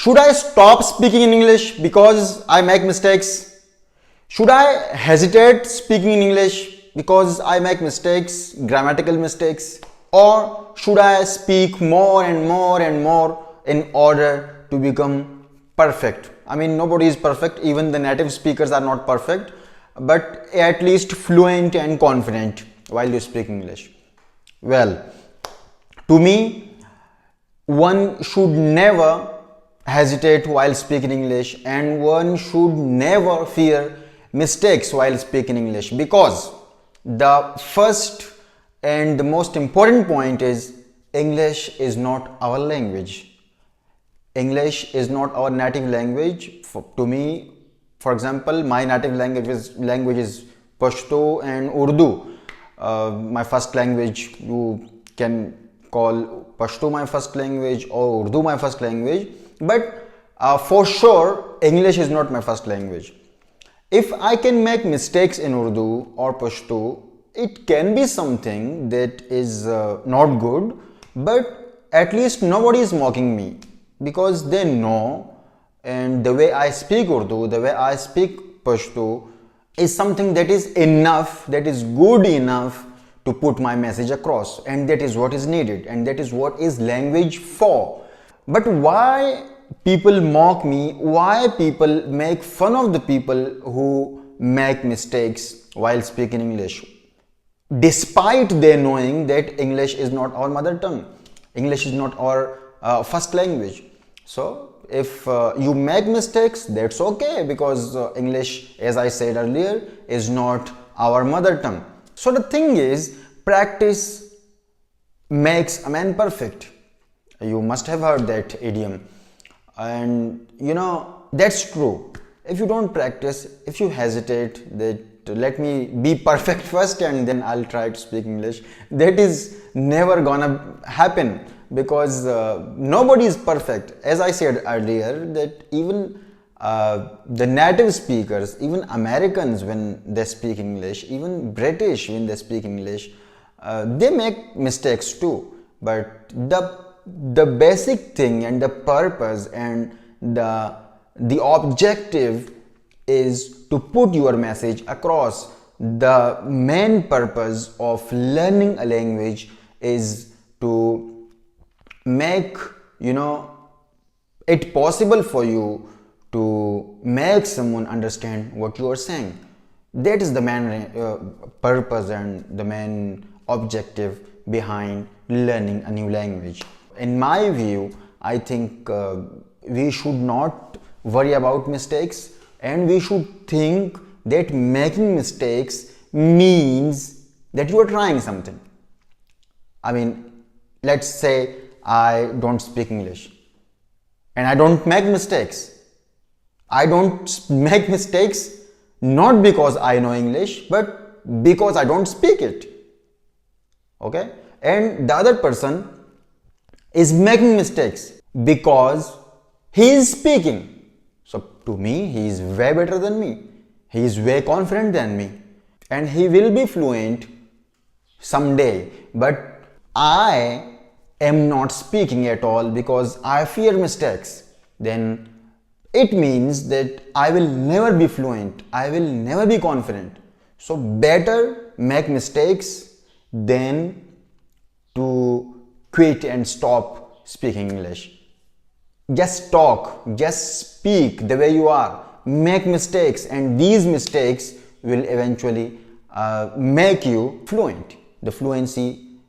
Should I stop speaking in English because I make mistakes? Should I hesitate speaking in English because I make mistakes, grammatical mistakes? Or should I speak more and more and more in order to become perfect? I mean, nobody is perfect, even the native speakers are not perfect, but at least fluent and confident while you speak English. Well, to me, one should never hesitate while speaking English, and one should never fear mistakes while speaking English, because the first and the most important point is English is not our language. English is not our native language. To me, for example, my native language is Pashto and Urdu. My first language, you can call Pashto my first language or Urdu my first language, but for sure English is not my first language. If I can make mistakes in Urdu or Pashto, it can be something that is not good, but at least nobody is mocking me, because they know, and the way I speak Urdu, the way I speak Pashto is something that is enough, that is good enough to put my message across, and that is what is needed, and that is what is language for. But why people mock me, why people make fun of the people who make mistakes while speaking English, despite they knowing that English is not our mother tongue, English is not our first language? So if you make mistakes, that's okay, because English, as I said earlier, is not our mother tongue. So the thing is, practice makes a man perfect. You must have heard that idiom, and you know that's true. If you don't practice, if you hesitate that let me be perfect first and then I'll try to speak English, that is never gonna happen, because nobody is perfect. As I said earlier, that even the native speakers, even Americans when they speak English, even British when they speak English, they make mistakes too. But the basic thing and the purpose and the objective is to put your message across. The main purpose of learning a language is to make it possible for you to make someone understand what you are saying. That is the main purpose and the main objective behind learning a new language. In my view, I think we should not worry about mistakes, and we should think that making mistakes means that you are trying something. I mean, let's say I don't speak English and I don't make mistakes. I don't make mistakes not because I know English, but because I don't speak it. Okay? And the other person is making mistakes because he is speaking. So to me, he is way better than me. He is way confident than me. And he will be fluent someday. But I am not speaking at all because I fear mistakes. Then it means that I will never be fluent. I will never be confident. So better make mistakes than to quit and stop speaking English. Just talk, just speak the way you are, make mistakes, and these mistakes will eventually make you fluent. The fluency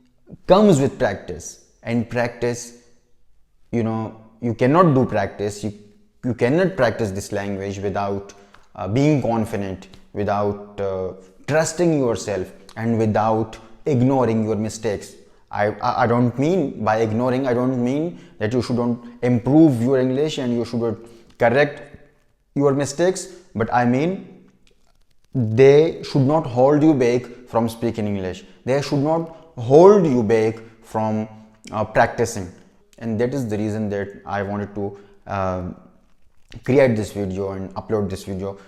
comes with practice, and practice, you cannot do practice, you cannot practice this language without being confident, without trusting yourself, and without ignoring your mistakes. I don't mean by ignoring, I don't mean that you shouldn't improve your English and you shouldn't correct your mistakes, but I mean they should not hold you back from speaking English. They should not hold you back from practicing. And that is the reason that I wanted to create this video and upload this video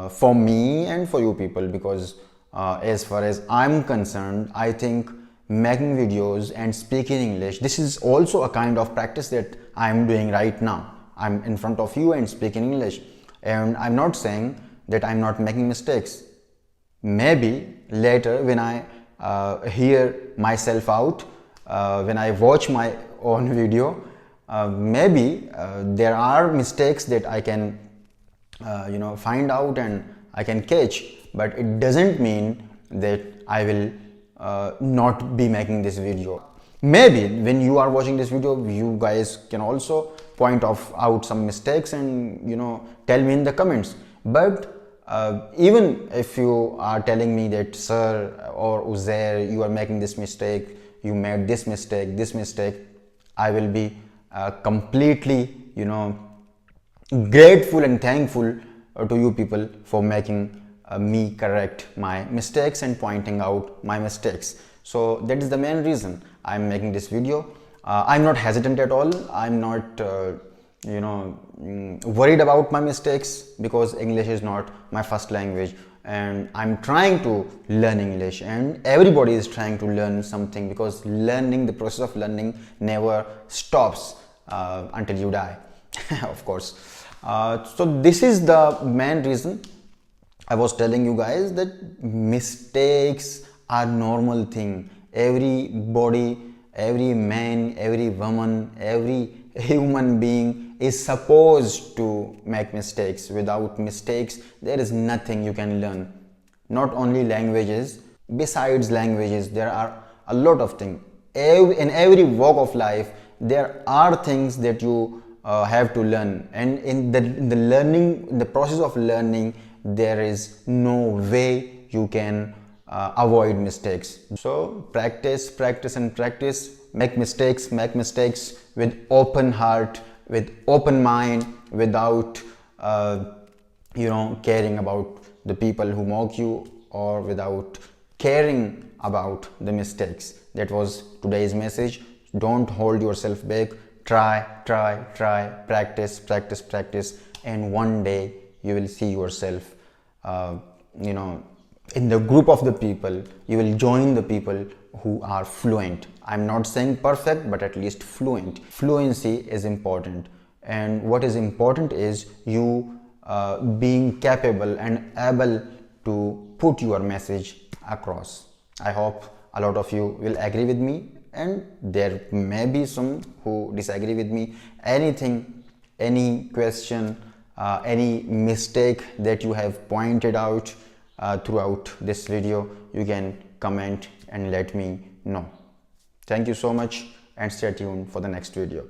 for me and for you people, because as far as I'm concerned, I think making videos and speaking English, this is also a kind of practice that I'm doing right now. I'm in front of you and speaking English, and I'm not saying that I'm not making mistakes. Maybe later when I hear myself out, when I watch my own video, maybe there are mistakes that I can find out and I can catch, but it doesn't mean that I will not be making this video. Maybe when you are watching this video, you guys can also point out some mistakes and tell me in the comments. But even if you are telling me that, sir or Uzair, you are making this mistake, you made this mistake, I will be completely grateful and thankful to you people for making me correct my mistakes and pointing out my mistakes. So that is the main reason I'm making this video. I'm not hesitant at all. I'm not worried about my mistakes, because English is not my first language, and I'm trying to learn English, and everybody is trying to learn something, because the process of learning never stops until you die. Of course. So this is the main reason I was telling you guys that mistakes are normal thing. Everybody, every man, every woman, every human being is supposed to make mistakes. Without mistakes, there is nothing you can learn. Not only languages, besides languages, there are a lot of things. In every walk of life, there are things that you have to learn, and in the process of learning, there is no way you can avoid mistakes. So practice and practice. Make mistakes with open heart, with open mind, without caring about the people who mock you, or without caring about the mistakes. That was today's message. Don't hold yourself back. Try, practice, and one day you will see yourself in the group of the people. You will join the people who are fluent. I'm not saying perfect, but at least fluent. Fluency is important, and what is important is you being capable and able to put your message across. I hope a lot of you will agree with me, and there may be some who disagree with me. Anything, any question, any mistake that you have pointed out throughout this video, you can comment and let me know. Thank you so much, and stay tuned for the next video.